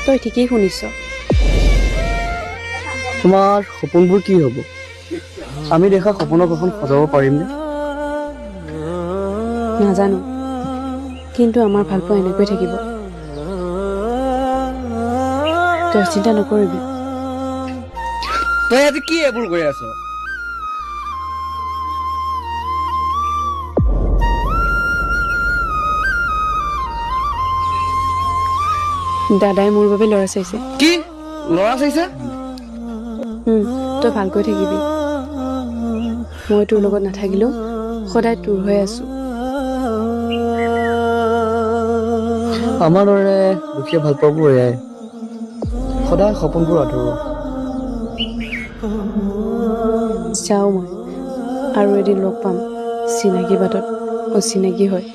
তই ঠিকেই শুনিছ। তোমাৰ সপোনবোৰ কি হ'ব? আমি দেখা সপোনক এখন সজাব পাৰিমনে? নাজানো, কিন্তু আমাৰ ভালপোৱা এনেকৈ থাকিব। তই চিন্তা নকৰিবি। তই আজি কি এইবোৰ কৰি আছ? দাদাই মোৰ বাবে ল'ৰা চাইছে। কি ল'ৰা চাইছে? তই ভালকৈ থাকিবি। মই তোৰ লগত নাথাকিলেও সদায় তোৰ হৈ আছো। আমাৰ দৰে দুখীয়া ভালপোৱাবোৰ এয়াই, সদায় সপোনবোৰ আঁতৰোৱা। যাওঁ মই, আৰু এদিন লগ পাম চিনাকি বাটত অচিনাকি হয়।